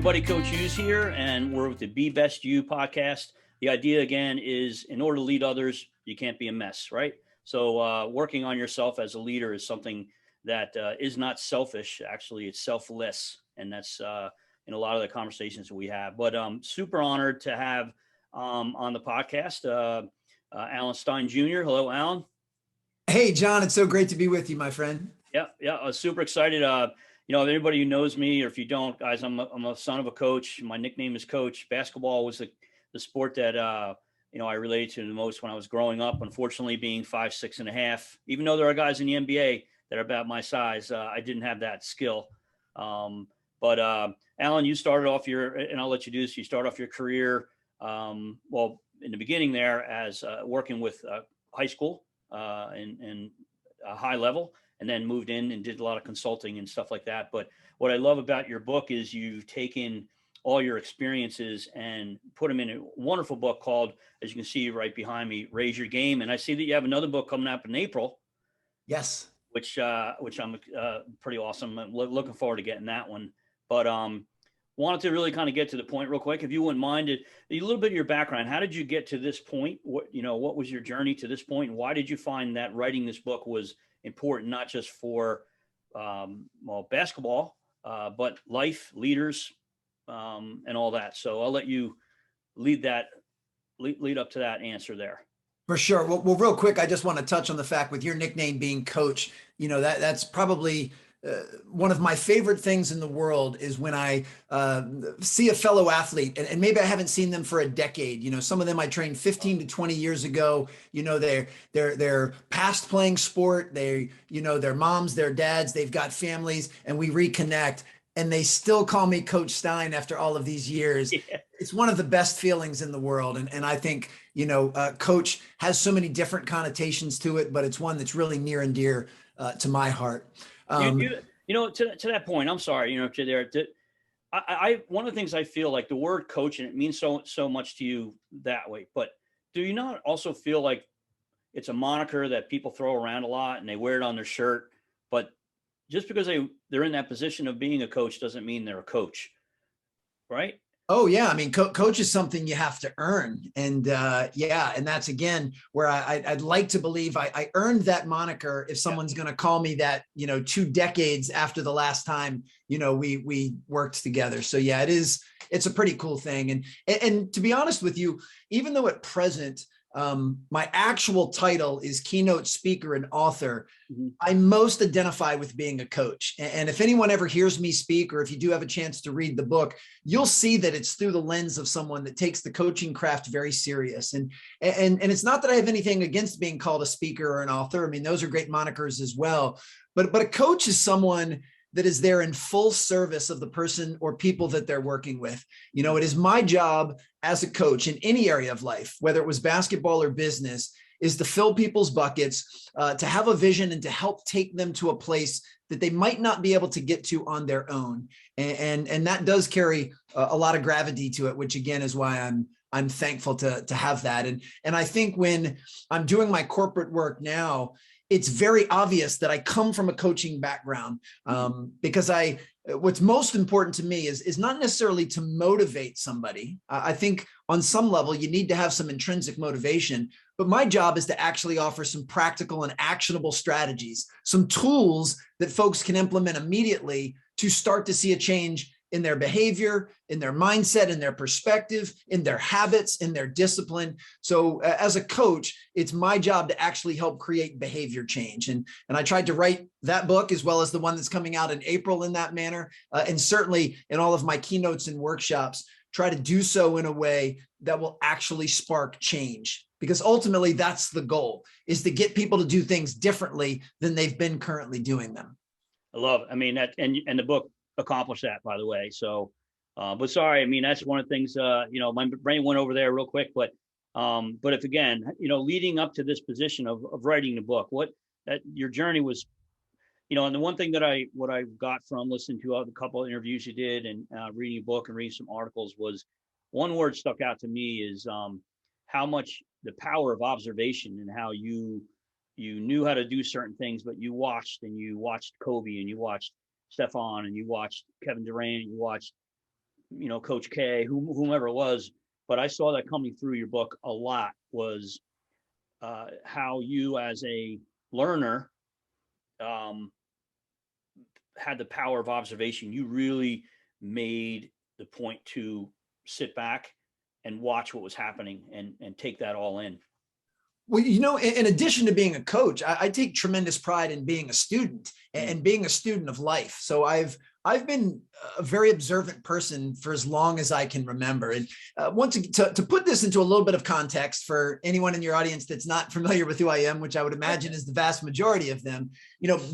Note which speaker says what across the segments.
Speaker 1: everybody, Coach Hughes here, and we're with the Be Best You podcast. The idea, again, is in order to lead others, you can't be a mess, right? So working on yourself as a leader is something that is not selfish. Actually, it's selfless, and that's in a lot of the conversations that we have. But super honored to have on the podcast Alan Stein Jr. Hello, Alan.
Speaker 2: Hey, John, it's so great to be with you, my friend.
Speaker 1: Yeah, I was super excited. Anybody who knows me, or if you don't, guys, I'm a son of a coach. My nickname is Coach. Basketball was the sport that I related to the most when I was growing up. Unfortunately, being 5'6" and a half, even though there are guys in the NBA that are about my size, I didn't have that skill. But Alan, you started off and I'll let you do this. You start off your career, in the beginning there as working with high school and a high level, and then moved in and did a lot of consulting and stuff like that. But what I love about your book is you've taken all your experiences and put them in a wonderful book called, as you can see right behind me, Raise Your Game. And I see that you have another book coming up in April.
Speaker 2: Yes.
Speaker 1: Which I'm pretty awesome. I'm looking forward to getting that one. But wanted to really kind of get to the point real quick. If you wouldn't mind, a little bit of your background. How did you get to this point? What was your journey to this point? And why did you find that writing this book was important, not just for basketball, but life, leaders, and all that. So I'll let you lead up to that answer there.
Speaker 2: For sure. Well, real quick, I just want to touch on the fact with your nickname being Coach. That's probably one of my favorite things in the world is when I see a fellow athlete, and maybe I haven't seen them for a decade. Some of them I trained 15 to 20 years ago. They're past playing sport. Their moms, their dads, they've got families, and we reconnect. And they still call me Coach Stein after all of these years. Yeah. It's one of the best feelings in the world. And I think, Coach has so many different connotations to it, but it's one that's really near and dear to my heart.
Speaker 1: To that point, I'm sorry, to there. I one of the things I feel like the word coach, and it means so much to you that way, but do you not also feel like it's a moniker that people throw around a lot and they wear it on their shirt, but just because they're in that position of being a coach doesn't mean they're a coach, right?
Speaker 2: Oh yeah, I mean, coach is something you have to earn, and and that's again where I'd like to believe I earned that moniker. If someone's going to call me that, 2 decades after the last time we worked together, so yeah, it's a pretty cool thing, and to be honest with you, even though at present my actual title is keynote speaker and author, mm-hmm. I most identify with being a coach. And if anyone ever hears me speak, or if you do have a chance to read the book, you'll see that it's through the lens of someone that takes the coaching craft very serious. And it's not that I have anything against being called a speaker or an author. I mean, those are great monikers as well. But a coach is someone that is there in full service of the person or people that they're working with. It is my job as a coach in any area of life, whether it was basketball or business, is to fill people's buckets, to have a vision and to help take them to a place that they might not be able to get to on their own. And that does carry a lot of gravity to it, which again is why I'm thankful to have that. And I think when I'm doing my corporate work now, it's very obvious that I come from a coaching background, because what's most important to me is not necessarily to motivate somebody. I think on some level you need to have some intrinsic motivation, but my job is to actually offer some practical and actionable strategies, some tools that folks can implement immediately to start to see a change in their behavior, in their mindset, in their perspective, in their habits, in their discipline. So as a coach, it's my job to actually help create behavior change. And I tried to write that book as well as the one that's coming out in April in that manner. And certainly in all of my keynotes and workshops, try to do so in a way that will actually spark change. Because ultimately that's the goal, is to get people to do things differently than they've been currently doing them.
Speaker 1: I love it. I mean, that, and the book accomplish that, by the way. So but sorry, I mean, that's one of the things, my brain went over there real quick, but if again, leading up to this position of writing the book, your journey was, and the one thing that what I got from listening to a couple of interviews you did and reading a book and reading some articles was one word stuck out to me is how much the power of observation, and how you knew how to do certain things, but you watched Kobe, and you watched Stephon, and you watched Kevin Durant, and you watched Coach K, whomever it was, but I saw that coming through your book a lot was how you as a learner um, had the power of observation. You really made the point to sit back and watch what was happening and take that all in.
Speaker 2: Well, in addition to being a coach, I take tremendous pride in being a student and being a student of life. So I've been a very observant person for as long as I can remember. And to put this into a little bit of context for anyone in your audience that's not familiar with who I am, which I would imagine is the vast majority of them,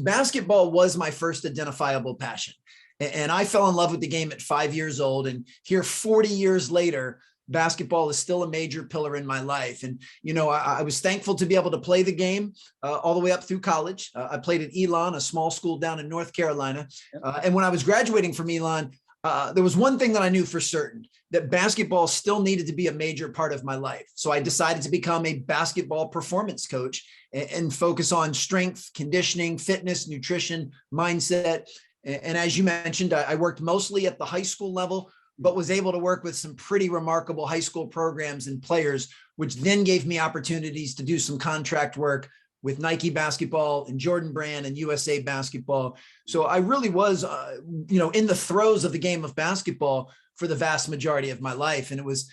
Speaker 2: basketball was my first identifiable passion. And I fell in love with the game at 5 years old. And here 40 years later, basketball is still a major pillar in my life. And, I was thankful to be able to play the game all the way up through college. I played at Elon, a small school down in North Carolina. And when I was graduating from Elon, there was one thing that I knew for certain, that basketball still needed to be a major part of my life. So I decided to become a basketball performance coach and focus on strength, conditioning, fitness, nutrition, mindset. And as you mentioned, I worked mostly at the high school level, but was able to work with some pretty remarkable high school programs and players, which then gave me opportunities to do some contract work with Nike basketball and Jordan Brand and USA basketball. So I really was, in the throes of the game of basketball for the vast majority of my life. And it was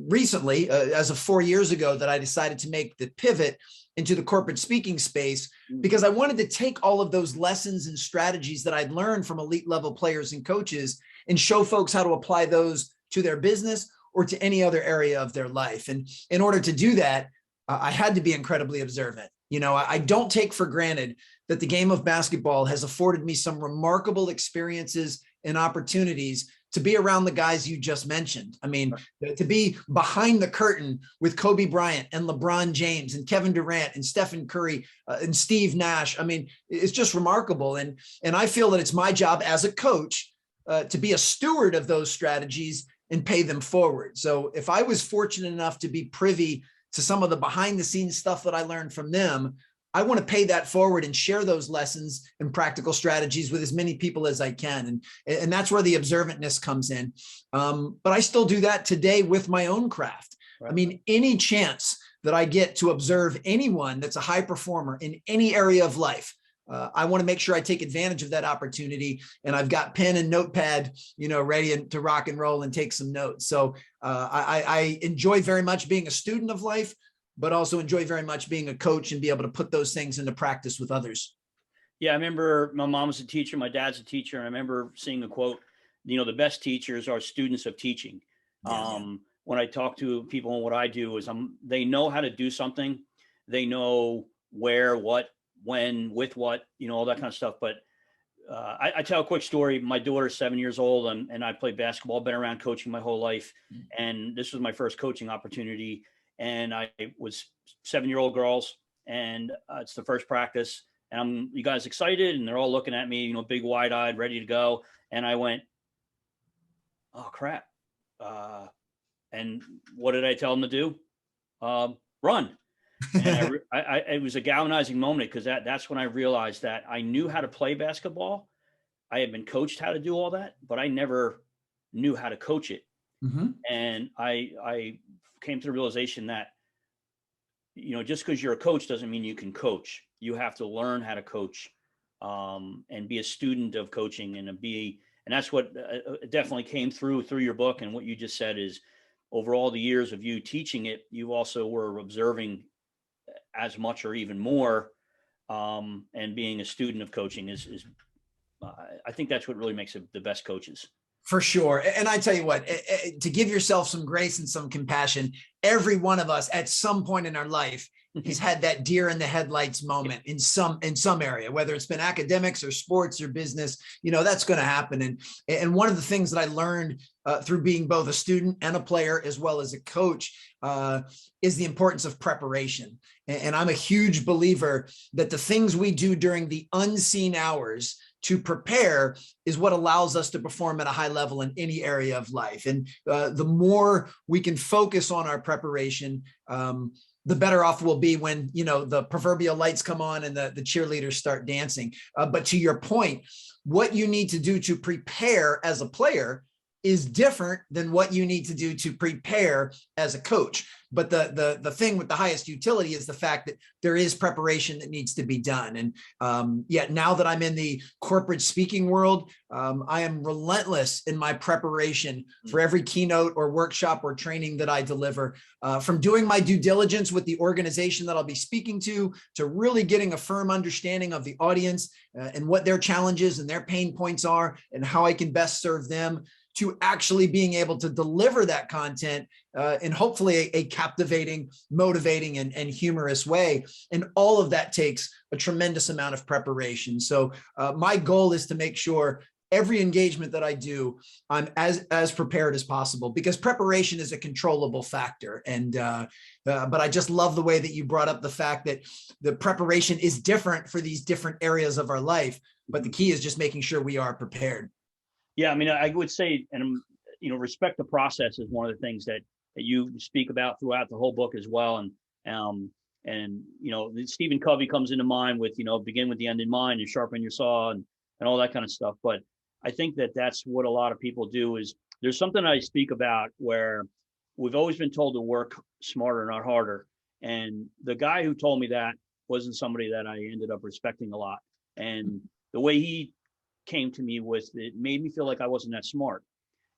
Speaker 2: recently, as of 4 years ago, that I decided to make the pivot into the corporate speaking space, because I wanted to take all of those lessons and strategies that I'd learned from elite level players and coaches and show folks how to apply those to their business or to any other area of their life. And in order to do that, I had to be incredibly observant. I don't take for granted that the game of basketball has afforded me some remarkable experiences and opportunities to be around the guys you just mentioned. I mean, to be behind the curtain with Kobe Bryant and LeBron James and Kevin Durant and Stephen Curry and Steve Nash. I mean, it's just remarkable. And I feel that it's my job as a coach to be a steward of those strategies and pay them forward. So if I was fortunate enough to be privy to some of the behind the scenes stuff that I learned from them, I want to pay that forward and share those lessons and practical strategies with as many people as I can. And that's where the observantness comes in. But I still do that today with my own craft. Right. I mean, any chance that I get to observe anyone that's a high performer in any area of life, I want to make sure I take advantage of that opportunity. And I've got pen and notepad, ready to rock and roll and take some notes. So I enjoy very much being a student of life, but also enjoy very much being a coach and be able to put those things into practice with others.
Speaker 1: Yeah, I remember my mom was a teacher, my dad's a teacher. And I remember seeing a quote, the best teachers are students of teaching. When I talk to people and what I do is they know how to do something. They know where, what, when, with what, all that kind of stuff. But I tell a quick story. My daughter's 7 years old and I played basketball, been around coaching my whole life. And this was my first coaching opportunity. And I was 7-year-old girls and it's the first practice and you guys excited and they're all looking at me, big wide eyed, ready to go. And I went, oh crap. And what did I tell them to do? Run. And it was a galvanizing moment because that's when I realized that I knew how to play basketball. I had been coached how to do all that, but I never knew how to coach it. Mm-hmm. And I came to the realization that, just because you're a coach doesn't mean you can coach. You have to learn how to coach and be a student of coaching and that's what definitely came through your book. And what you just said is over all the years of you teaching it, you also were observing as much or even more. And being a student of coaching is I think that's what really makes it the best coaches.
Speaker 2: For sure. And I tell you what, to give yourself some grace and some compassion, every one of us at some point in our life has had that deer in the headlights moment in some area, whether it's been academics or sports or business, that's going to happen. And one of the things that I learned through being both a student and a player, as well as a coach, is the importance of preparation. And I'm a huge believer that the things we do during the unseen hours to prepare is what allows us to perform at a high level in any area of life. And the more we can focus on our preparation, the better off we'll be when, the proverbial lights come on and the cheerleaders start dancing. But to your point, what you need to do to prepare as a player is different than what you need to do to prepare as a coach. But the thing with the highest utility is the fact that there is preparation that needs to be done. And yet now that I'm in the corporate speaking world, I am relentless in my preparation for every keynote or workshop or training that I deliver, from doing my due diligence with the organization that I'll be speaking to really getting a firm understanding of the audience and what their challenges and their pain points are and how I can best serve them, to actually being able to deliver that content in hopefully a captivating, motivating, and humorous way. And all of that takes a tremendous amount of preparation. So my goal is to make sure every engagement that I do, I'm as prepared as possible, because preparation is a controllable factor. And but I just love the way that you brought up the fact that the preparation is different for these different areas of our life. But the key is just making sure we are prepared.
Speaker 1: Yeah, I mean, I would say, and respect the process is one of the things that you speak about throughout the whole book as well. And Stephen Covey comes into mind with, begin with the end in mind and sharpen your saw and all that kind of stuff. But I think that that's what a lot of people do. Is there's something I speak about where we've always been told to work smarter, not harder. And the guy who told me that wasn't somebody that I ended up respecting a lot. And the way he came to me with, it made me feel like I wasn't that smart.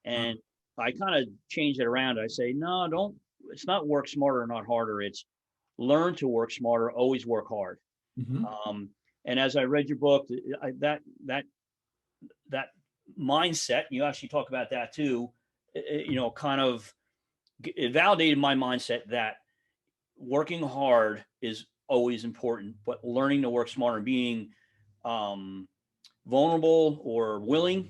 Speaker 1: And I kind of changed it around. I say, no, it's not work smarter, not harder. It's learn to work smarter, always work hard. Mm-hmm. And as I read your book, that mindset, you actually talk about that too, kind of, it validated my mindset that working hard is always important, but learning to work smarter, being vulnerable or willing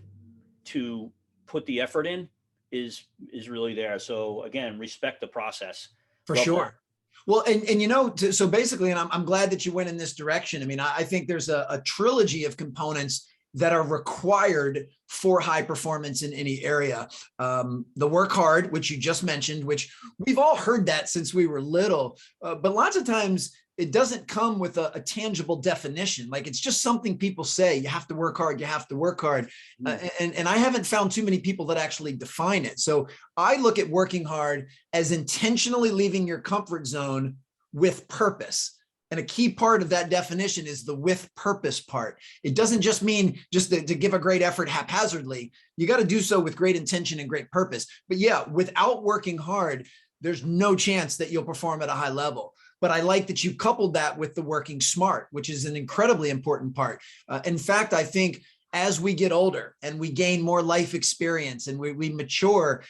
Speaker 1: to put the effort in is really there. So again, respect the process.
Speaker 2: For sure. Well, and so basically, and I'm glad that you went in this direction. I mean, I think there's a trilogy of components that are required for high performance in any area. The work hard, which you just mentioned, which we've all heard that since we were little, but lots of times it doesn't come with a tangible definition. Like, it's just something people say, you have to work hard, you have to work hard. And I haven't found too many people that actually define it. So I look at working hard as intentionally leaving your comfort zone with purpose. And a key part of that definition is the with purpose part. It doesn't just mean just to give a great effort haphazardly. You got to do so with great intention and great purpose. But yeah, without working hard, there's no chance that you'll perform at a high level. But I like that you coupled that with the working smart, which is an incredibly important part. In fact, I think as we get older and we gain more life experience and we mature,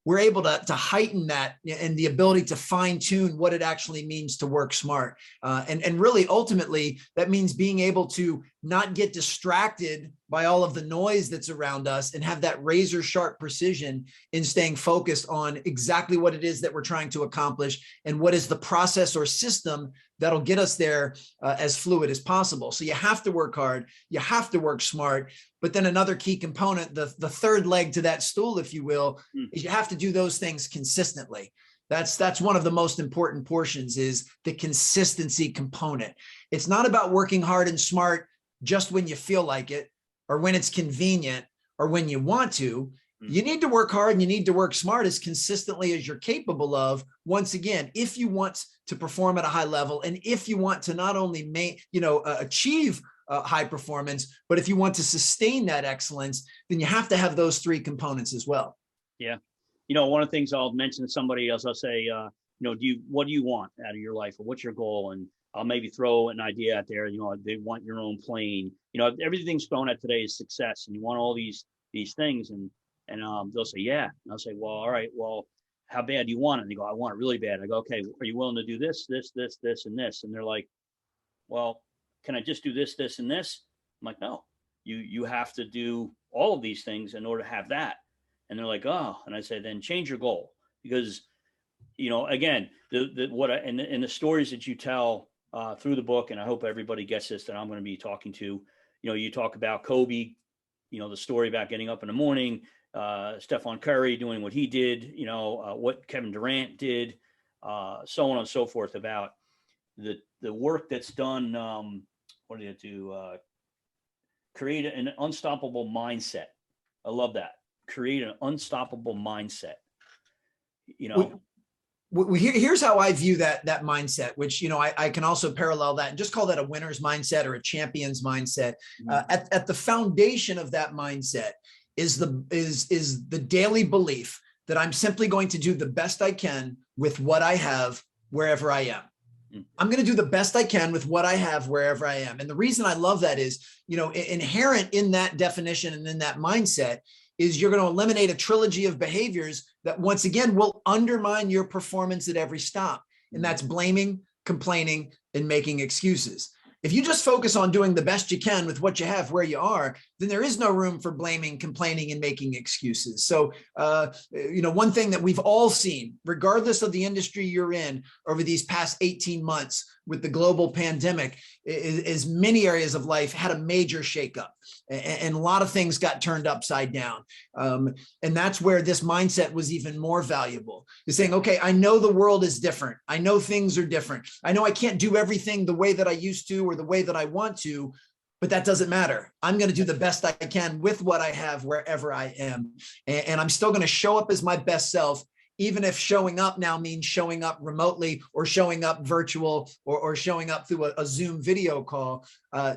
Speaker 2: we're able to heighten that and the ability to fine tune what it actually means to work smart. And really, ultimately, that means being able to not get distracted by all of the noise that's around us and have that razor sharp precision in staying focused on exactly what it is that we're trying to accomplish and what is the process or system that'll get us there as fluid as possible. So you have to work hard, you have to work smart. But then another key component, the third leg to that stool, if you will, is you have to do those things consistently. That's one of the most important portions, is the consistency component. It's not about working hard and smart just when you feel like it, or when it's convenient, or when you want to. You need to work hard and you need to work smart as consistently as you're capable of. Once again, if you want to perform at a high level, and if you want to not only achieve high performance, but if you want to sustain that excellence, then you have to have those three components as well.
Speaker 1: Yeah. One of the things I'll mention to somebody else, I'll say, what do you want out of your life, or what's your goal? And I'll maybe throw an idea out there. They want your own plane. Everything's thrown at today is success, and you want all these things, and they'll say, yeah. And I'll say, well, all right, well, how bad do you want it? And they go, I want it really bad. I go, okay, are you willing to do this, this, this, this, and this? And they're like, well, can I just do this, this, and this? I'm like, no, you have to do all of these things in order to have that. And they're like, oh, and I said, then change your goal, because, again, the stories that you tell through the book, and I hope everybody gets this that I'm going to be talking to, you talk about Kobe, the story about getting up in the morning, Stephon Curry doing what he did, what Kevin Durant did, so on and so forth, about the work that's done. What do you do? Create an unstoppable mindset. I love that. create an unstoppable mindset. You know,
Speaker 2: here's how I view that mindset, which, you know, I can also parallel that and just call that a winner's mindset or a champion's mindset. At the foundation of that mindset is the daily belief that I'm simply going to do the best I can with what I have wherever I am. I'm going to do the best I can with what I have wherever I am. And the reason I love that is, you know, inherent in that definition and in that mindset is you're going to eliminate a trilogy of behaviors that, once again, will undermine your performance at every stop. And that's blaming, complaining, and making excuses. If you just focus on doing the best you can with what you have where you are, then there is no room for blaming, complaining, and making excuses. So, you know, one thing that we've all seen, regardless of the industry you're in over these past 18 months with the global pandemic, is many areas of life had a major shakeup, and a lot of things got turned upside down. And that's where this mindset was even more valuable. You're saying, okay, I know the world is different. I know things are different. I know I can't do everything the way that I used to or the way that I want to, but that doesn't matter. I'm going to do the best I can with what I have wherever I am. And I'm still going to show up as my best self, even if showing up now means showing up remotely or showing up virtual or showing up through a Zoom video call.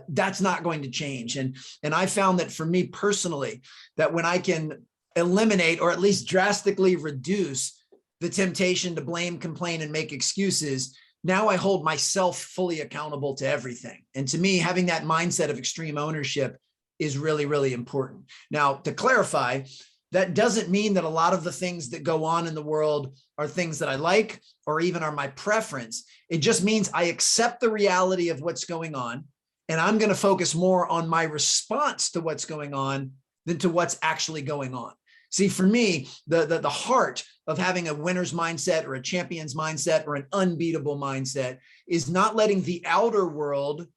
Speaker 2: That's not going to change. And I found that for me personally, that when I can eliminate or at least drastically reduce the temptation to blame, complain, and make excuses, now I hold myself fully accountable to everything. And to me, having that mindset of extreme ownership is really, really important. Now, to clarify, that doesn't mean that a lot of the things that go on in the world are things that I like or even are my preference. It just means I accept the reality of what's going on, and I'm going to focus more on my response to what's going on than to what's actually going on. See, for me, the heart of having a winner's mindset or a champion's mindset or an unbeatable mindset is not letting the outer world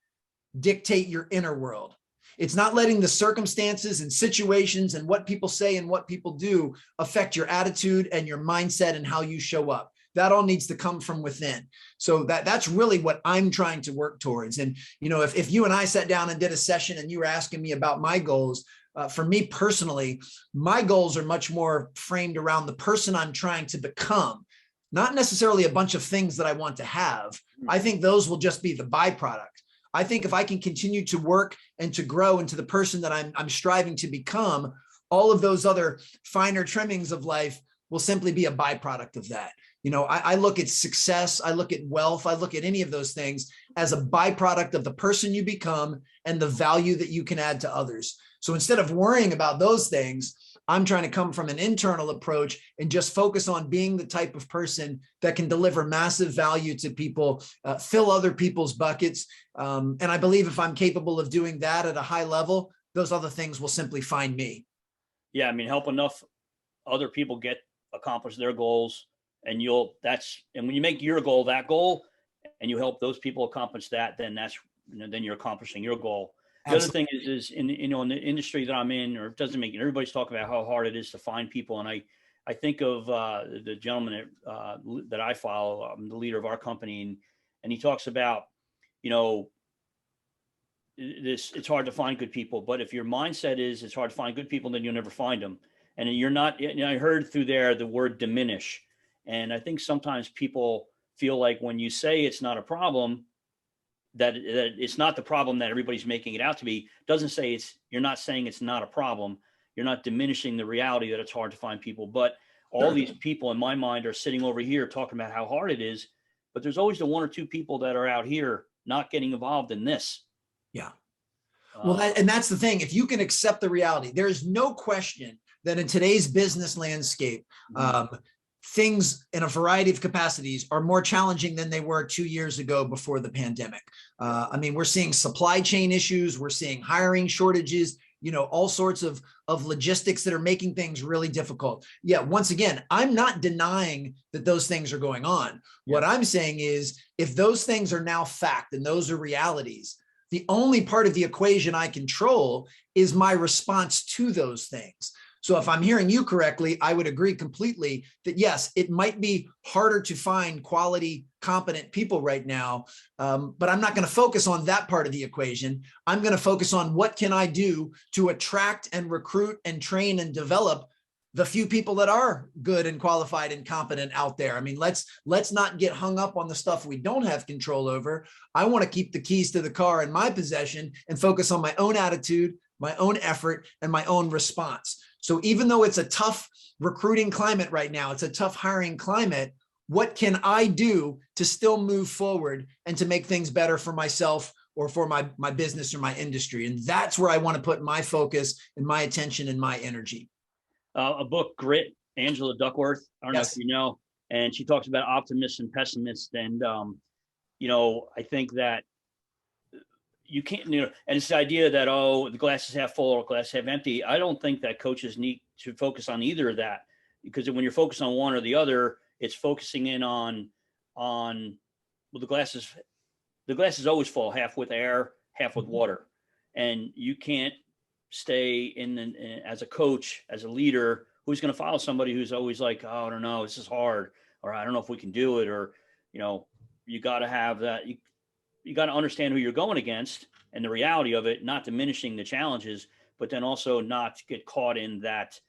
Speaker 2: dictate your inner world. It's not letting the circumstances and situations and what people say and what people do affect your attitude and your mindset and how you show up. That all needs to come from within. So that's really what I'm trying to work towards. And, you know, if you and I sat down and did a session and you were asking me about my goals, for me personally, my goals are much more framed around the person I'm trying to become, not necessarily a bunch of things that I want to have. I think those will just be the byproduct. I think if I can continue to work and to grow into the person that I'm striving to become, all of those other finer trimmings of life will simply be a byproduct of that. You know, I look at success, I look at wealth, I look at any of those things as a byproduct of the person you become and the value that you can add to others. So instead of worrying about those things, I'm trying to come from an internal approach and just focus on being the type of person that can deliver massive value to people, fill other people's buckets. And I believe if I'm capable of doing that at a high level, those other things will simply find me.
Speaker 1: Yeah. I mean, help enough other people accomplish their goals, and and when you make your goal that goal and you help those people accomplish that, then then you're accomplishing your goal. The Absolutely. Other thing is in the industry that I'm in, or it doesn't make it, everybody's talking about how hard it is to find people. And I think of the gentleman that I follow, the leader of our company, and he talks about, you know, it's hard to find good people, but if your mindset is it's hard to find good people, then you'll never find them. And you're not, you know, I heard through there the word diminish. And I think sometimes people feel like when you say it's not a problem, that it's not the problem that everybody's making it out to be. Doesn't say you're not saying it's not a problem. You're not diminishing the reality that it's hard to find people. But all these people in my mind are sitting over here talking about how hard it is. But there's always the one or two people that are out here not getting involved in this.
Speaker 2: Yeah. Well, and that's the thing. If you can accept the reality, there is no question that in today's business landscape, things in a variety of capacities are more challenging than they were 2 years ago before the pandemic. I mean, we're seeing supply chain issues, we're seeing hiring shortages, you know, all sorts of logistics that are making things really difficult. Yeah, once again, I'm not denying that those things are going on. Yeah. What I'm saying is, if those things are now fact and those are realities, the only part of the equation I control is my response to those things. So if I'm hearing you correctly, I would agree completely that yes, it might be harder to find quality, competent people right now, but I'm not going to focus on that part of the equation. I'm going to focus on what can I do to attract and recruit and train and develop the few people that are good and qualified and competent out there. I mean, let's not get hung up on the stuff we don't have control over. I want to keep the keys to the car in my possession and focus on my own attitude, my own effort, and my own response. So even though it's a tough recruiting climate right now, it's a tough hiring climate, what can I do to still move forward and to make things better for myself or for my business or my industry? And that's where I want to put my focus and my attention and my energy.
Speaker 1: A book, Grit, Angela Duckworth. I don't know if you know, and she talks about optimists and pessimists. And, I think that you can't, and it's the idea that, the glass is half full or glass half empty. I don't think that coaches need to focus on either of that, because when you're focused on one or the other, it's focusing in on, well, the glass is always full, half with air, half with water. And you can't stay as a coach, as a leader, who's going to follow somebody who's always like, oh, I don't know, this is hard, or I don't know if we can do it, or, you got to have that. You got to understand who you're going against and the reality of it, not diminishing the challenges, but then also not get caught in that,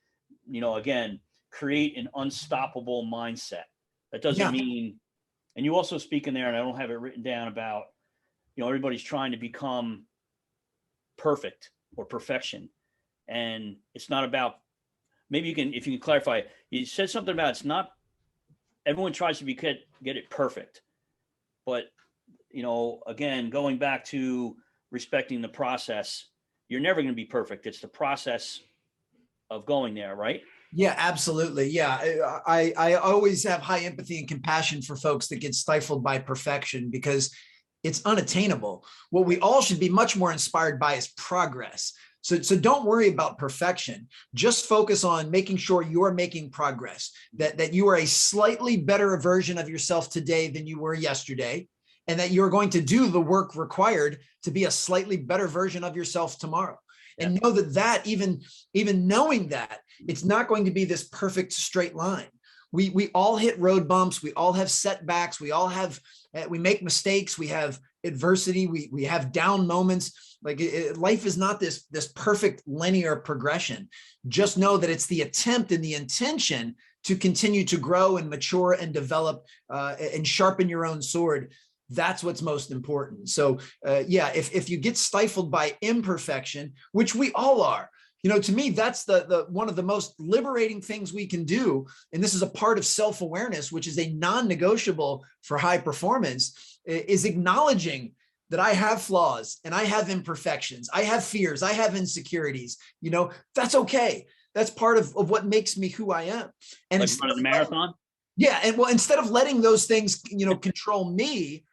Speaker 1: again, create an unstoppable mindset. That doesn't mean, and you also speak in there, and I don't have it written down, about, everybody's trying to become perfect or perfection. And it's not about, maybe if you can clarify, you said something about, it's not, everyone tries to get it perfect, but again, going back to respecting the process, you're never going to be perfect. It's the process of going there, right?
Speaker 2: Yeah, absolutely. Yeah. I always have high empathy and compassion for folks that get stifled by perfection, because it's unattainable. What we all should be much more inspired by is progress. So don't worry about perfection. Just focus on making sure you're making progress, that you are a slightly better version of yourself today than you were yesterday, and that you're going to do the work required to be a slightly better version of yourself tomorrow. Yeah. And know that even knowing that it's not going to be this perfect straight line. We all hit road bumps. We all have setbacks. We make mistakes. We have adversity. We have down moments. Like life is not this perfect linear progression. Just know that it's the attempt and the intention to continue to grow and mature and develop and sharpen your own sword. That's what's most important. So if you get stifled by imperfection, which we all are, to me, that's the one of the most liberating things we can do. And this is a part of self-awareness, which is a non-negotiable for high performance, is acknowledging that I have flaws and I have imperfections. I have fears. I have insecurities. That's okay. That's part of what makes me who I am. And
Speaker 1: like running a marathon.
Speaker 2: Yeah. And instead of letting those things, control me,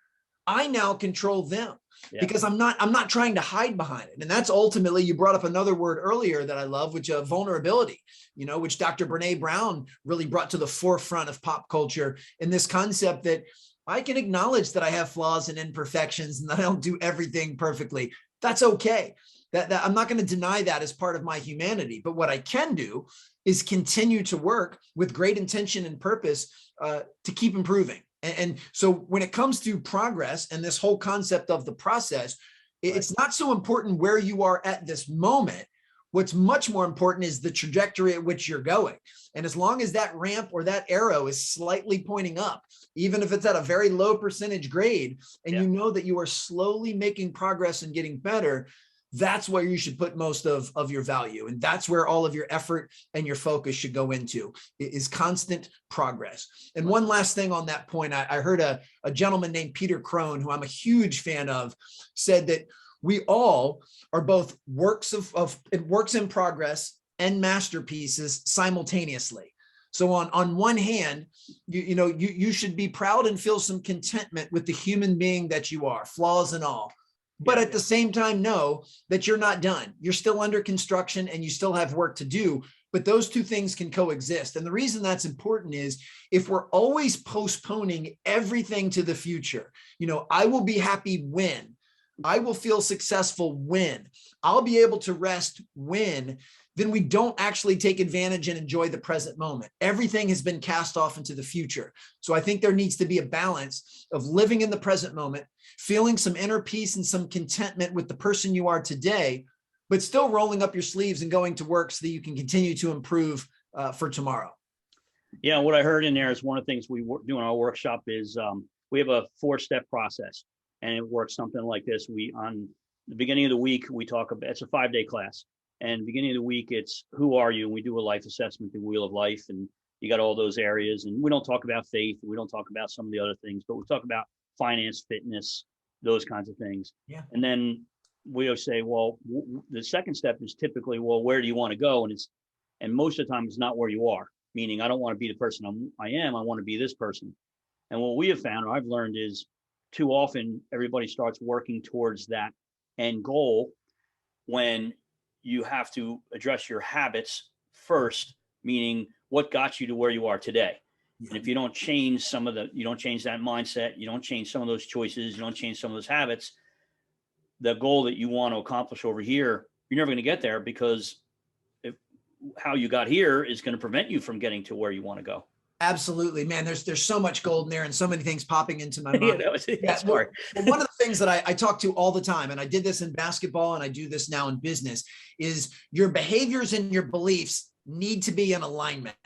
Speaker 2: I now control them. Yeah. Because I'm not trying to hide behind it. And that's ultimately, you brought up another word earlier that I love, which vulnerability, which Dr. Brene Brown really brought to the forefront of pop culture, in this concept that I can acknowledge that I have flaws and imperfections and that I don't do everything perfectly. That's okay. That I'm not going to deny that as part of my humanity. But what I can do is continue to work with great intention and purpose to keep improving. And so when it comes to progress and this whole concept of the process, it's not so important where you are at this moment. What's much more important is the trajectory at which you're going. And as long as that ramp or that arrow is slightly pointing up, even if it's at a very low percentage grade, and you know that you are slowly making progress and getting better, that's where you should put most of your value. And that's where all of your effort and your focus should go into, is constant progress. And one last thing on that point, I heard a gentleman named Peter Crone, who I'm a huge fan of, said that we all are both works in progress and masterpieces simultaneously. So on one hand, you should be proud and feel some contentment with the human being that you are, flaws and all. But at the same time, know that you're not done. You're still under construction and you still have work to do. But those two things can coexist. And the reason that's important is, if we're always postponing everything to the future, I will be happy when, I will feel successful when, I'll be able to rest when, then we don't actually take advantage and enjoy the present moment. Everything has been cast off into the future. So I think there needs to be a balance of living in the present moment, feeling some inner peace and some contentment with the person you are today, but still rolling up your sleeves and going to work so that you can continue to improve for tomorrow?
Speaker 1: Yeah, what I heard in there is one of the things we do in our workshop is we have a 4-step process, and it works something like this. On the beginning of the week, we talk about, it's a 5-day class, and beginning of the week, it's who are you? And we do a life assessment, the wheel of life, and you got all those areas. And we don't talk about faith, we don't talk about some of the other things, but we talk about finance, fitness, those kinds of things.
Speaker 2: Yeah.
Speaker 1: And then we'll say, well, the second step is typically, well, where do you want to go? And most of the time, it's not where you are. Meaning, I don't want to be the person I am. I want to be this person. And what we have found, or I've learned, is too often everybody starts working towards that end goal when you have to address your habits first, meaning what got you to where you are today. Yeah. And if you don't change you don't change that mindset, you don't change some of those choices, you don't change some of those habits, the goal that you want to accomplish over here, you're never going to get there, because how you got here is going to prevent you from getting to where you want to go.
Speaker 2: Absolutely, man. There's so much gold in there and so many things popping into my mind.
Speaker 1: Well,
Speaker 2: one of the things that I talk to all the time, and I did this in basketball and I do this now in business, is your behaviors and your beliefs need to be in alignment.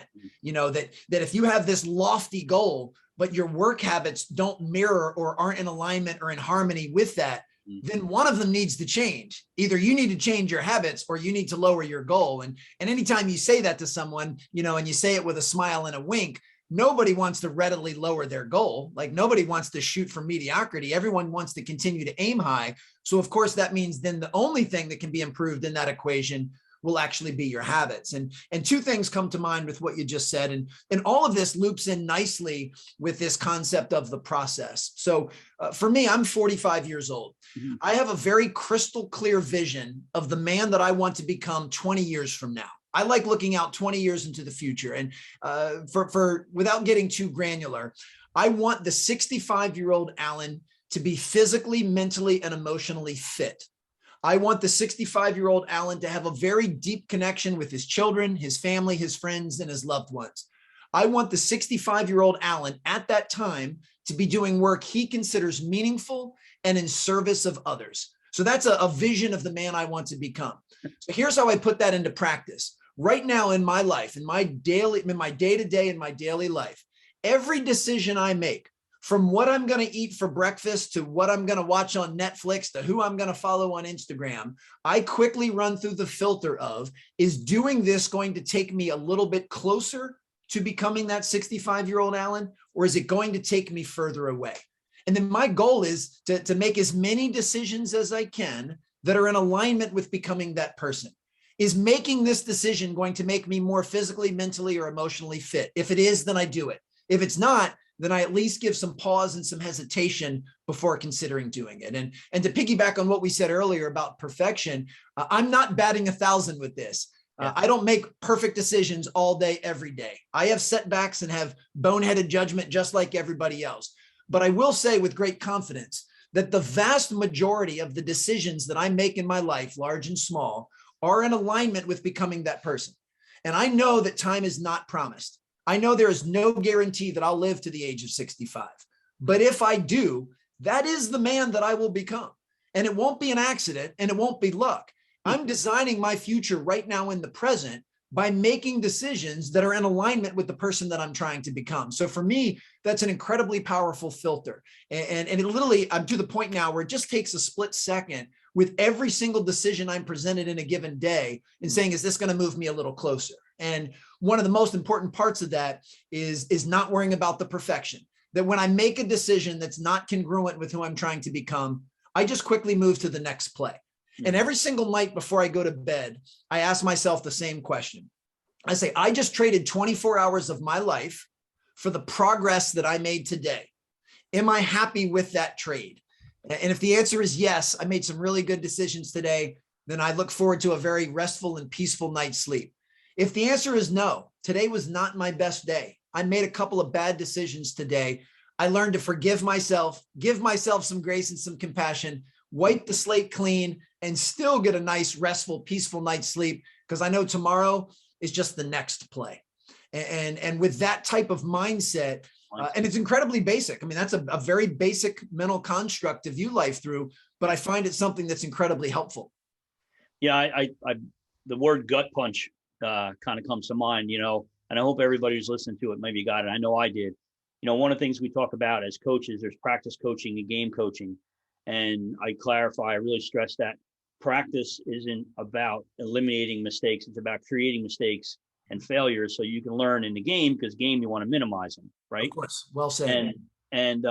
Speaker 2: You know, that if you have this lofty goal, but your work habits don't mirror or aren't in alignment or in harmony with that, then one of them needs to change. Either you need to change your habits or you need to lower your goal. And anytime you say that to someone, you know, and you say it with a smile and a wink, nobody wants to readily lower their goal. Like, nobody wants to shoot for mediocrity. Everyone wants to continue to aim high. So of course that means then the only thing that can be improved in that equation will actually be your habits. And two things come to mind with what you just said. And all of this loops in nicely with this concept of the process. So for me, I'm 45 years old. Mm-hmm. I have a very crystal clear vision of the man that I want to become 20 years from now. I like looking out 20 years into the future. And for without getting too granular, I want the 65-year-old Alan to be physically, mentally, and emotionally fit. I want the 65-year-old Alan to have a very deep connection with his children, his family, his friends, and his loved ones. I want the 65-year-old Alan at that time to be doing work he considers meaningful and in service of others. So that's a vision of the man I want to become. So here's how I put that into practice. Right now in my life, in my day-to-day, in my daily life, every decision I make, from what I'm going to eat for breakfast to what I'm going to watch on Netflix to who I'm going to follow on Instagram, I quickly run through the filter of, is doing this going to take me a little bit closer to becoming that 65-year-old Alan, or is it going to take me further away? And then my goal is to make as many decisions as I can that are in alignment with becoming that person. Is making this decision going to make me more physically, mentally, or emotionally fit? If it is, then I do it. If it's not, then I at least give some pause and some hesitation before considering doing it. And to piggyback on what we said earlier about perfection, I'm not batting 1,000 with this. I don't make perfect decisions all day, every day. I have setbacks and have boneheaded judgment just like everybody else. But I will say with great confidence that the vast majority of the decisions that I make in my life, large and small, are in alignment with becoming that person. And I know that time is not promised. I know there is no guarantee that I'll live to the age of 65. But if I do, that is the man that I will become. And it won't be an accident and it won't be luck. I'm designing my future right now in the present by making decisions that are in alignment with the person that I'm trying to become. So for me, that's an incredibly powerful filter. And it literally, I'm to the point now where it just takes a split second with every single decision I'm presented in a given day and saying, is this going to move me a little closer? And one of the most important parts of that is not worrying about the perfection. That when I make a decision that's not congruent with who I'm trying to become, I just quickly move to the next play. And every single night before I go to bed, I ask myself the same question. I say, I just traded 24 hours of my life for the progress that I made today. Am I happy with that trade? And if the answer is yes, I made some really good decisions today, then I look forward to a very restful and peaceful night's sleep. If the answer is no, today was not my best day. I made a couple of bad decisions today. I learned to forgive myself, give myself some grace and some compassion, wipe the slate clean, and still get a nice, restful, peaceful night's sleep, because I know tomorrow is just the next play. And with that type of mindset, and it's incredibly basic. I mean, that's a very basic mental construct to view life through, but I find it something that's incredibly helpful.
Speaker 1: Yeah, the word gut punch kind of comes to mind, and I hope everybody who's listening to it maybe got it. I know I did. One of the things we talk about as coaches, there's practice coaching and game coaching. And I clarify, I really stress that practice isn't about eliminating mistakes. It's about creating mistakes and failures so you can learn in the game, because game, you want to minimize them, right?
Speaker 2: Of course. Well said.
Speaker 1: And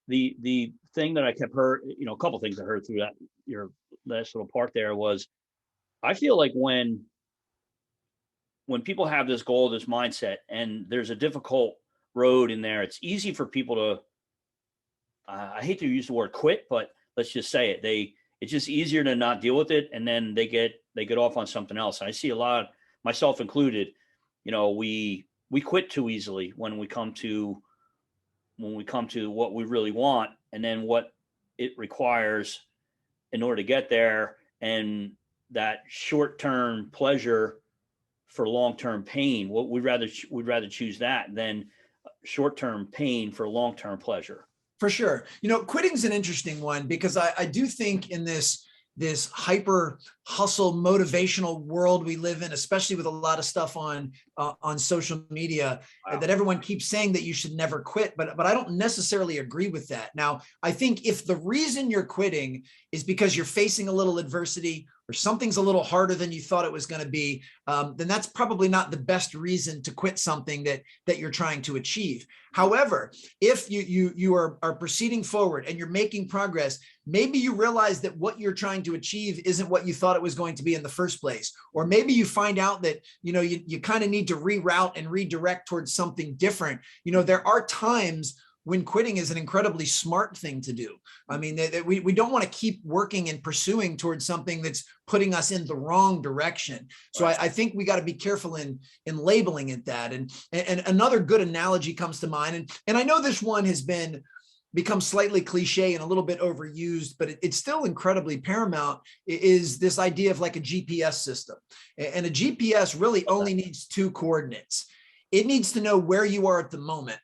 Speaker 1: the thing that I kept heard, a couple of things I heard through that, your last little part there, was I feel like when people have this goal, this mindset, and there's a difficult road in there, it's easy for people to, I hate to use the word quit, but let's just say it. It's just easier to not deal with it, and then they get off on something else. And I see a lot, myself included, we quit too easily when we come to what we really want, and then what it requires in order to get there, and that short-term pleasure for long-term pain. We'd rather choose that than short-term pain for long-term pleasure.
Speaker 2: For sure. Quitting's an interesting one, because I do think in this hyper hustle motivational world we live in, especially with a lot of stuff on social media, wow, that everyone keeps saying that you should never quit, but I don't necessarily agree with that. Now, I think if the reason you're quitting is because you're facing a little adversity, or something's a little harder than you thought it was going to be, then that's probably not the best reason to quit something that you're trying to achieve. However, if you are proceeding forward and you're making progress, maybe you realize that what you're trying to achieve isn't what you thought it was going to be in the first place. Or maybe you find out that, you kind of need to reroute and redirect towards something different. There are times when quitting is an incredibly smart thing to do. I mean, we don't want to keep working and pursuing towards something that's putting us in the wrong direction. So right. I think we got to be careful in labeling it that. And another good analogy comes to mind. And I know this one has become slightly cliche and a little bit overused, but it's still incredibly paramount, is this idea of like a GPS system. And a GPS really only needs two coordinates. It needs to know where you are at the moment.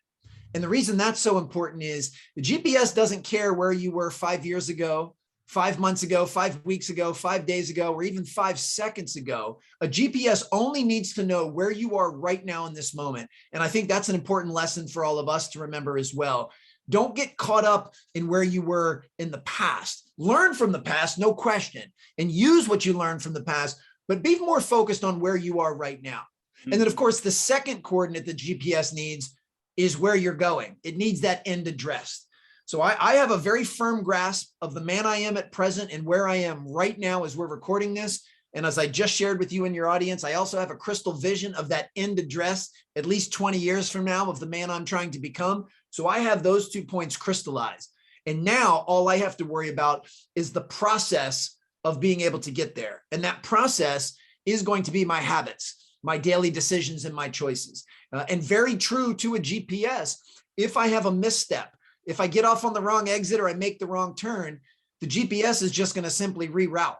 Speaker 2: And the reason that's so important is the GPS doesn't care where you were 5 years ago, 5 months ago, 5 weeks ago, 5 days ago, or even 5 seconds ago. A GPS only needs to know where you are right now in this moment. And I think that's an important lesson for all of us to remember as well. Don't get caught up in where you were in the past. Learn from the past, no question, and use what you learned from the past, but be more focused on where you are right now. Mm-hmm. And then, of course, the second coordinate that GPS needs is where you're going. It needs that end addressed. So I have a very firm grasp of the man I am at present and where I am right now as we're recording this. And as I just shared with you and your audience, I also have a crystal vision of that end address at least 20 years from now of the man I'm trying to become. So I have those 2 points crystallized. And now all I have to worry about is the process of being able to get there. And that process is going to be my habits, my daily decisions, and my choices. And very true to a GPS, if I have a misstep, if I get off on the wrong exit or I make the wrong turn, the GPS is just going to simply reroute.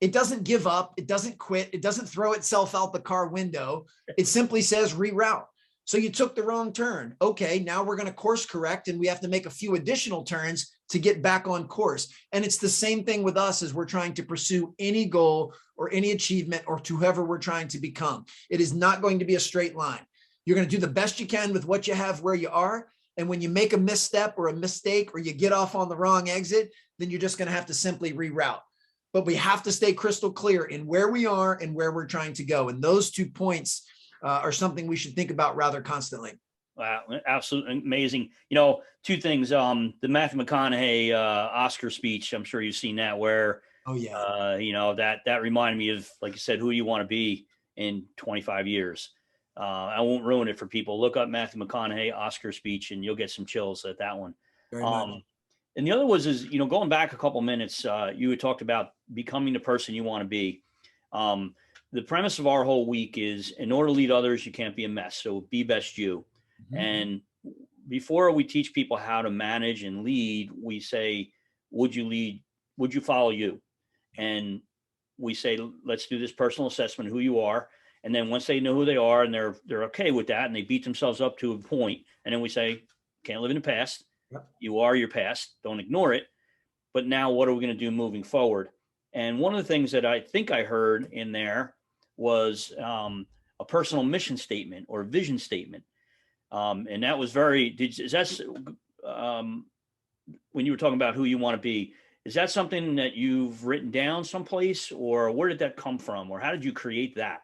Speaker 2: It doesn't give up. It doesn't quit. It doesn't throw itself out the car window. It simply says reroute. So you took the wrong turn. Okay, now we're going to course correct, and we have to make a few additional turns to get back on course. And it's the same thing with us as we're trying to pursue any goal or any achievement or to whoever we're trying to become. It is not going to be a straight line. You're going to do the best you can with what you have where you are. And when you make a misstep or a mistake or you get off on the wrong exit, then you're just going to have to simply reroute. But we have to stay crystal clear in where we are and where we're trying to go. And those 2 points are something we should think about rather constantly.
Speaker 1: Wow, absolutely amazing. 2 things. The Matthew McConaughey Oscar speech, I'm sure you've seen that, where,
Speaker 2: oh yeah,
Speaker 1: that reminded me of, like you said, who do you want to be in 25 years? I won't ruin it for people. Look up Matthew McConaughey Oscar speech, and you'll get some chills at that one.
Speaker 2: Very much.
Speaker 1: And the other was going back a couple minutes, you had talked about becoming the person you want to be. The premise of our whole week is, in order to lead others, you can't be a mess. So be best you. Mm-hmm. And before we teach people how to manage and lead, we say, would you lead? Would you follow you? And we say, let's do this personal assessment of who you are. And then once they know who they are and they're okay with that, and they beat themselves up to a point, and then we say, can't live in the past. Yep. You are your past. Don't ignore it. But now what are we going to do moving forward? And one of the things that I think I heard in there was a personal mission statement or vision statement. And that was when you were talking about who you want to be, is that something that you've written down someplace, or where did that come from, or how did you create that?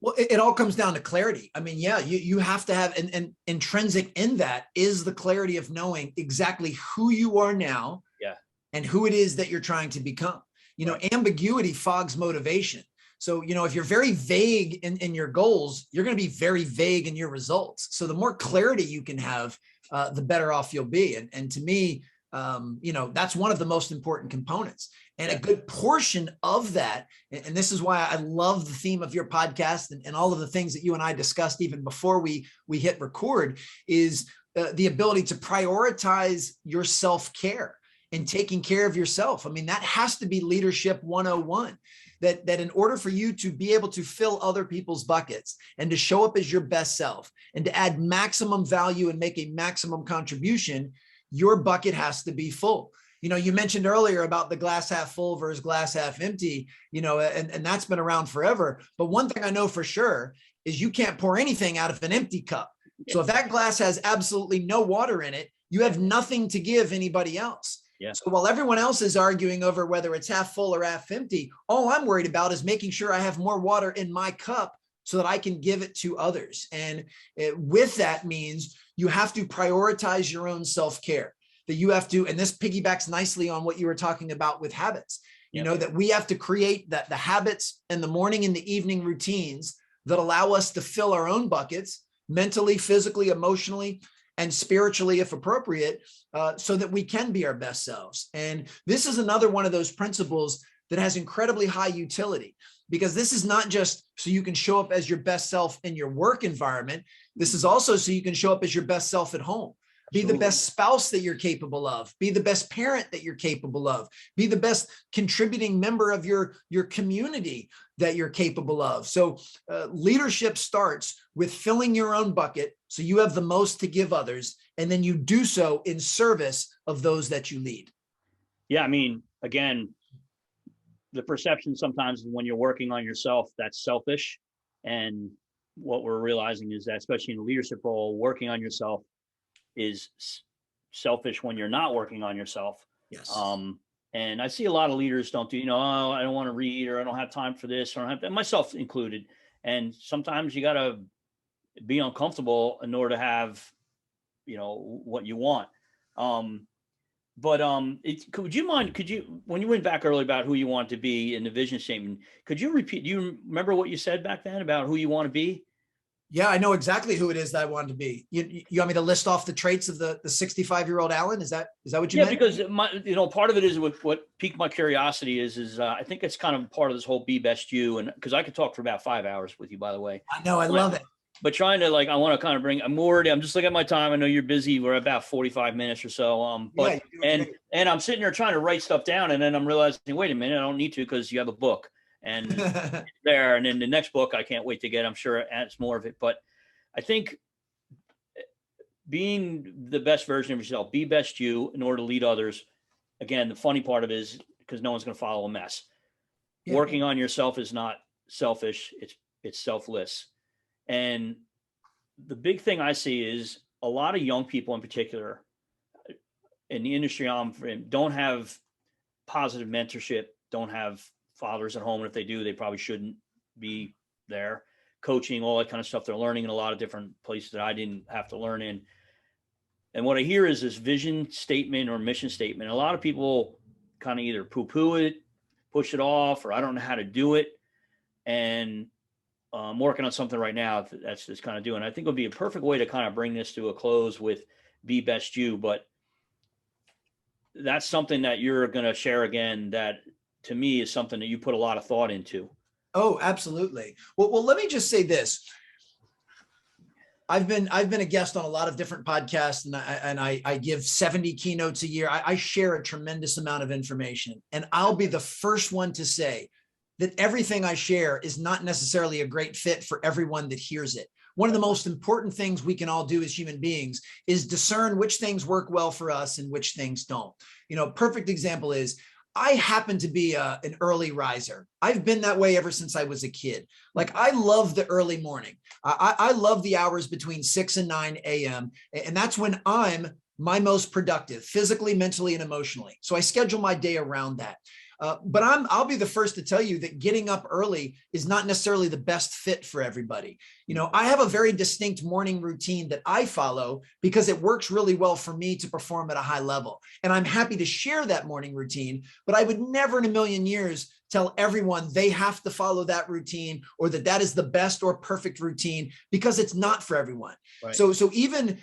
Speaker 2: Well, it all comes down to clarity. I mean, yeah, you have to have, and intrinsic in that is the clarity of knowing exactly who you are now,
Speaker 1: yeah,
Speaker 2: and who it is that you're trying to become. You know, ambiguity fogs motivation. So, you know, if you're very vague in your goals, you're going to be very vague in your results. So the more clarity you can have, the better off you'll be. And to me, you know, that's one of the most important components. And a good portion of that, and this is why I love the theme of your podcast and all of the things that you and I discussed even before we hit record, is the ability to prioritize your self-care and taking care of yourself. I mean, that has to be leadership 101. That in order for you to be able to fill other people's buckets and to show up as your best self and to add maximum value and make a maximum contribution, your bucket has to be full. You know, you mentioned earlier about the glass half full versus glass half empty, you know, and that's been around forever. But one thing I know for sure is you can't pour anything out of an empty cup. So if that glass has absolutely no water in it, you have nothing to give anybody else.
Speaker 1: Yeah.
Speaker 2: So while everyone else is arguing over whether it's half full or half empty, all I'm worried about is making sure I have more water in my cup so that I can give it to others. And with that means you have to prioritize your own self-care. That you have to, and this piggybacks nicely on what you were talking about with habits, you know, that we have to create the habits and the morning and the evening routines that allow us to fill our own buckets mentally, physically, emotionally, and spiritually, if appropriate, so that we can be our best selves. And this is another one of those principles that has incredibly high utility, because this is not just so you can show up as your best self in your work environment. This is also so you can show up as your best self at home. Be the best spouse that you're capable of. Be the best parent that you're capable of. Be the best contributing member of your community that you're capable of. So leadership starts with filling your own bucket so you have the most to give others, and then you do so in service of those that you lead.
Speaker 1: Yeah, I mean, again, the perception sometimes when you're working on yourself, that's selfish. And what we're realizing is that, especially in a leadership role, working on yourself is selfish when you're not working on yourself.
Speaker 2: Yes.
Speaker 1: And I see a lot of leaders don't do, oh, I don't want to read, or I don't have time for this, or I don't have, myself included. And sometimes you got to be uncomfortable in order to have, what you want. Could you, when you went back earlier about who you want to be in the vision statement, could you repeat, do you remember what you said back then about who you want to be?
Speaker 2: Yeah, I know exactly who it is that I want to be. You want me to list off the traits of the 65-year-old Alan? Is that what you meant?
Speaker 1: Yeah, because part of it is what piqued my curiosity is I think it's kind of part of this whole be best you. And because I could talk for about 5 hours with you, by the way.
Speaker 2: I know, I love it.
Speaker 1: But trying to I want to kind of I'm just looking at my time. I know you're busy. We're about 45 minutes or so. And I'm sitting there trying to write stuff down, and then I'm realizing, wait a minute, I don't need to, because you have a book. And there, and then the next book I can't wait to get. I'm sure it adds more of it. But I think being the best version of yourself, be best you in order to lead others. Again, the funny part of it is because no one's going to follow a mess. Yeah. Working on yourself is not selfish. It's selfless. And the big thing I see is a lot of young people in particular in the industry I'm in don't have positive mentorship, don't have fathers at home. And if they do, they probably shouldn't be there. Coaching, all that kind of stuff. They're learning in a lot of different places that I didn't have to learn in. And what I hear is this vision statement or mission statement. A lot of people kind of either poo-poo it, push it off, or I don't know how to do it. And I'm working on something right now that's just kind of doing. I think it would be a perfect way to kind of bring this to a close with be best you. But that's something that you're going to share again that to me is something that you put a lot of thought into.
Speaker 2: Oh, absolutely. Well, let me just say this. I've been a guest on a lot of different podcasts, and I give 70 keynotes a year. I share a tremendous amount of information, and I'll be the first one to say that everything I share is not necessarily a great fit for everyone that hears it. One of the most important things we can all do as human beings is discern which things work well for us and which things don't. Perfect example is I happen to be an early riser. I've been that way ever since I was a kid. Like, I love the early morning. I love the hours between 6 and 9 a.m. And that's when I'm my most productive, physically, mentally, and emotionally. So I schedule my day around that. But I'll be the first to tell you that getting up early is not necessarily the best fit for everybody. You know, I have a very distinct morning routine that I follow because it works really well for me to perform at a high level. And I'm happy to share that morning routine, but I would never in a million years tell everyone they have to follow that routine or that is the best or perfect routine, because it's not for everyone.
Speaker 1: Right.
Speaker 2: So even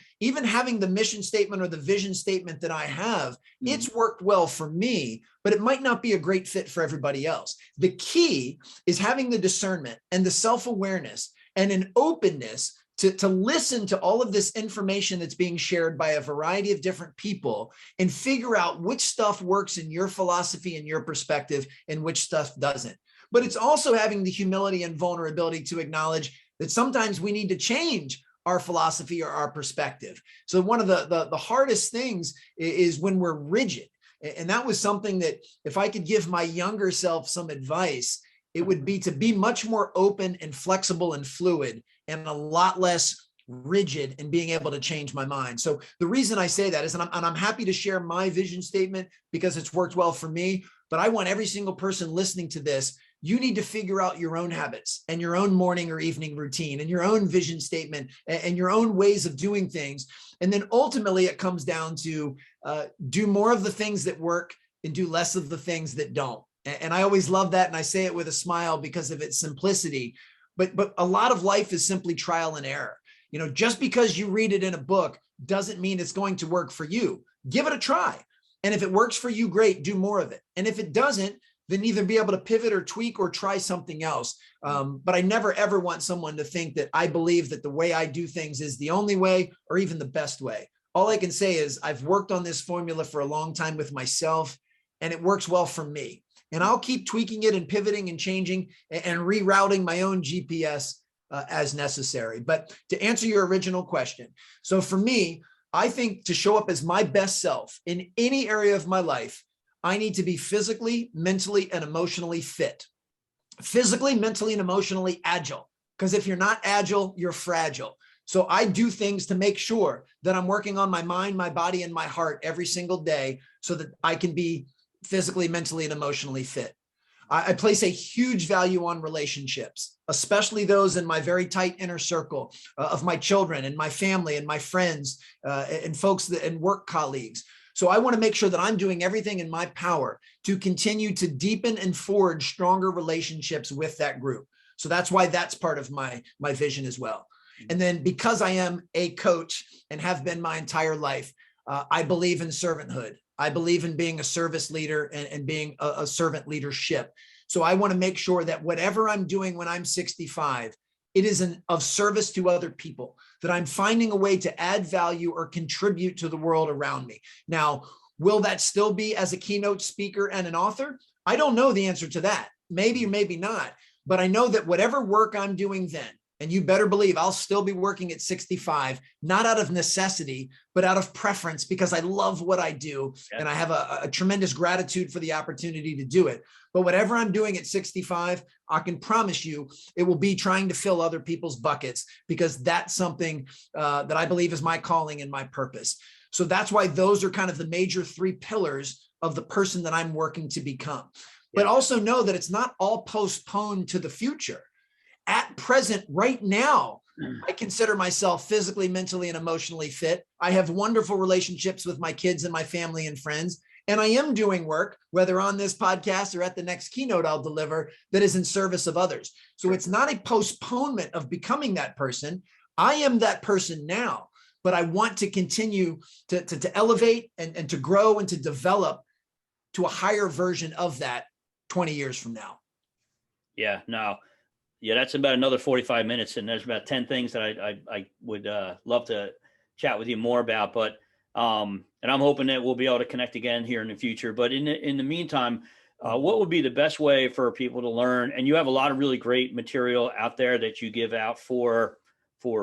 Speaker 2: having the mission statement or the vision statement that I have, it's worked well for me, but it might not be a great fit for everybody else. The key is having the discernment and the self-awareness and an openness to listen to all of this information that's being shared by a variety of different people and figure out which stuff works in your philosophy and your perspective and which stuff doesn't. But it's also having the humility and vulnerability to acknowledge that sometimes we need to change our philosophy or our perspective. So one of the hardest things is when we're rigid. And that was something that if I could give my younger self some advice, it would be to be much more open and flexible and fluid and a lot less rigid in being able to change my mind. So the reason I say that is, and I'm happy to share my vision statement because it's worked well for me, but I want every single person listening to this, you need to figure out your own habits and your own morning or evening routine and your own vision statement and your own ways of doing things. And then ultimately it comes down to do more of the things that work and do less of the things that don't. And I always love that. And I say it with a smile because of its simplicity. But a lot of life is simply trial and error. You know, just because you read it in a book doesn't mean it's going to work for you. Give it a try. And if it works for you, great, do more of it. And if it doesn't, then either be able to pivot or tweak or try something else. But I never, ever want someone to think that I believe that the way I do things is the only way or even the best way. All I can say is I've worked on this formula for a long time with myself, and it works well for me. And I'll keep tweaking it and pivoting and changing and rerouting my own GPS as necessary. But to answer your original question, so for me, I think to show up as my best self in any area of my life, I need to be physically, mentally, and emotionally fit. Physically, mentally, and emotionally agile. Because if you're not agile, you're fragile. So I do things to make sure that I'm working on my mind, my body, and my heart every single day so that I can be physically, mentally, and emotionally fit. I place a huge value on relationships, especially those in my very tight inner circle of my children and my family and my friends and folks and work colleagues. So I want to make sure that I'm doing everything in my power to continue to deepen and forge stronger relationships with that group. So that's why that's part of my vision as well. And then because I am a coach and have been my entire life, I believe in servanthood. I believe in being a service leader and being a servant leadership. So I want to make sure that whatever I'm doing when I'm 65, it is of service to other people, that I'm finding a way to add value or contribute to the world around me. Now, will that still be as a keynote speaker and an author? I don't know the answer to that. Maybe or maybe not. But I know that whatever work I'm doing then, and you better believe I'll still be working at 65, not out of necessity, but out of preference, because I love what I do. Yeah. And I have a tremendous gratitude for the opportunity to do it. But whatever I'm doing at 65, I can promise you it will be trying to fill other people's buckets, because that's something that I believe is my calling and my purpose. So that's why those are kind of the major three pillars of the person that I'm working to become. But also know that it's not all postponed to the future. At present, right now, I consider myself physically, mentally, and emotionally fit. I have wonderful relationships with my kids and my family and friends. And I am doing work, whether on this podcast or at the next keynote I'll deliver, that is in service of others. So it's not a postponement of becoming that person. I am that person now, but I want to continue to elevate and to grow and to develop to a higher version of that 20 years from now.
Speaker 1: Yeah, no. Yeah, that's about another 45 minutes. And there's about 10 things that I would love to chat with you more about. But and I'm hoping that we'll be able to connect again here in the future. But in the meantime, what would be the best way for people to learn? And you have a lot of really great material out there that you give out for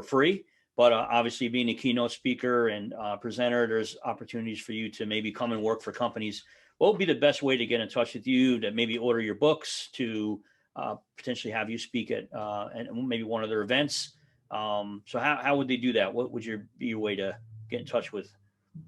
Speaker 1: free. But obviously being a keynote speaker and presenter, there's opportunities for you to maybe come and work for companies. What would be the best way to get in touch with you, to maybe order your books, to potentially have you speak at and maybe one of their events? So how would they do that? What would be your way to get in touch with?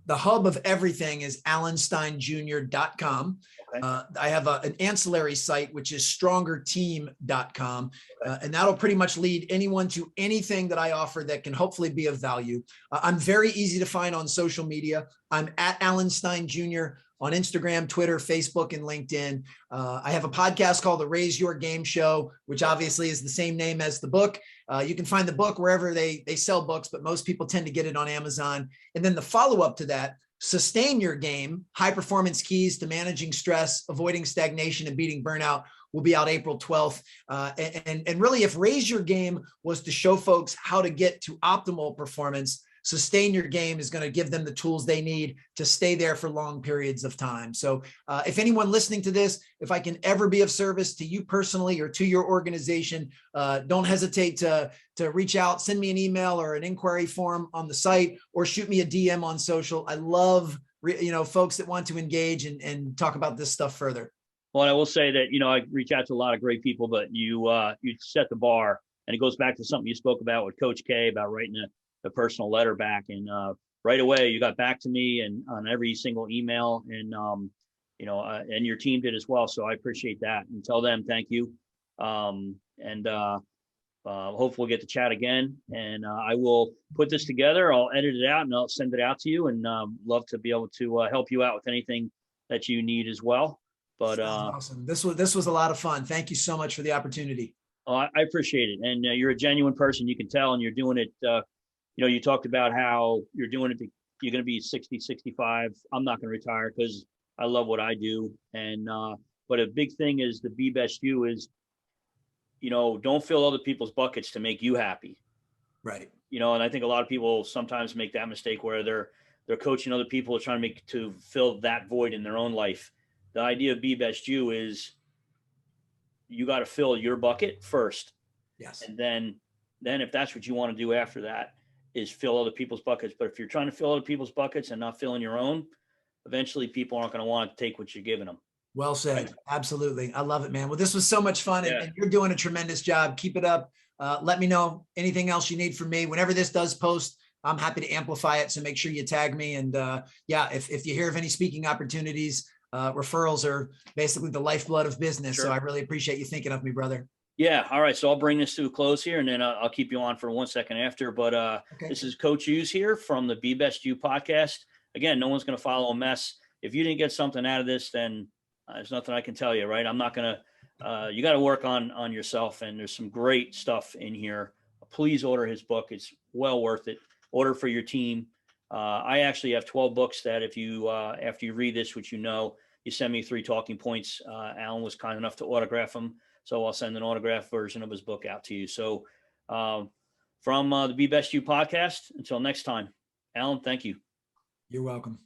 Speaker 2: The hub of everything is alansteinjr.com.
Speaker 1: Okay.
Speaker 2: I have an ancillary site, which is strongerteam.com. And that'll pretty much lead anyone to anything that I offer that can hopefully be of value. I'm very easy to find on social media. I'm at Alan Stein Jr. on Instagram, Twitter, Facebook, and LinkedIn. I have a podcast called The Raise Your Game Show, which obviously is the same name as the book. You can find the book wherever they sell books, but most people tend to get it on Amazon. And then the follow-up to that, Sustain Your Game, High Performance Keys to Managing Stress, Avoiding Stagnation, and Beating Burnout, will be out April 12th. And really, if Raise Your Game was to show folks how to get to optimal performance, Sustain Your Game is going to give them the tools they need to stay there for long periods of time. So if anyone listening to this, if I can ever be of service to you personally or to your organization, don't hesitate to reach out, send me an email or an inquiry form on the site, or shoot me a DM on social. I love, folks that want to engage and talk about this stuff further.
Speaker 1: Well, I will say that, I reach out to a lot of great people, but you set the bar, and it goes back to something you spoke about with Coach K about writing a personal letter back. And right away, you got back to me and on every single email, and, and your team did as well. So I appreciate that, and tell them thank you. Hopefully we'll get to chat again, and I will put this together. I'll edit it out and I'll send it out to you, and love to be able to help you out with anything that you need as well. But
Speaker 2: awesome. This was a lot of fun. Thank you so much for the opportunity.
Speaker 1: I appreciate it. And you're a genuine person. You can tell, and you're doing it. You talked about how you're doing it. You're going to be 60, 65. I'm not going to retire because I love what I do. And, but a big thing is the Be Best You is, don't fill other people's buckets to make you happy.
Speaker 2: Right.
Speaker 1: And I think a lot of people sometimes make that mistake where they're coaching other people trying to fill that void in their own life. The idea of Be Best You is you got to fill your bucket first.
Speaker 2: Yes.
Speaker 1: And then if that's what you want to do after that, is fill other people's buckets. But if you're trying to fill other people's buckets and not filling your own, eventually people aren't going to want to take what you're giving them.
Speaker 2: Well said. Right. Absolutely. I love it, man. Well, this was so much fun,
Speaker 1: yeah.
Speaker 2: and you're doing a tremendous job. Keep it up. Let me know anything else you need from me. Whenever this does post, I'm happy to amplify it. So make sure you tag me. And if you hear of any speaking opportunities, referrals are basically the lifeblood of business. Sure. So I really appreciate you thinking of me, brother.
Speaker 1: Yeah. All right. So I'll bring this to a close here, and then I'll keep you on for 1 second after. But okay. This is Coach Hughes here from the Be Best You podcast. Again, no one's going to follow a mess. If you didn't get something out of this, then there's nothing I can tell you, right? I'm not going to, you got to work on yourself, and there's some great stuff in here. Please order his book. It's well worth it. Order for your team. I actually have 12 books that if you, after you read this, which you send me 3 talking points. Alan was kind enough to autograph them. So I'll send an autographed version of his book out to you. So from the Be Best You podcast, until next time, Alan, thank you.
Speaker 2: You're welcome.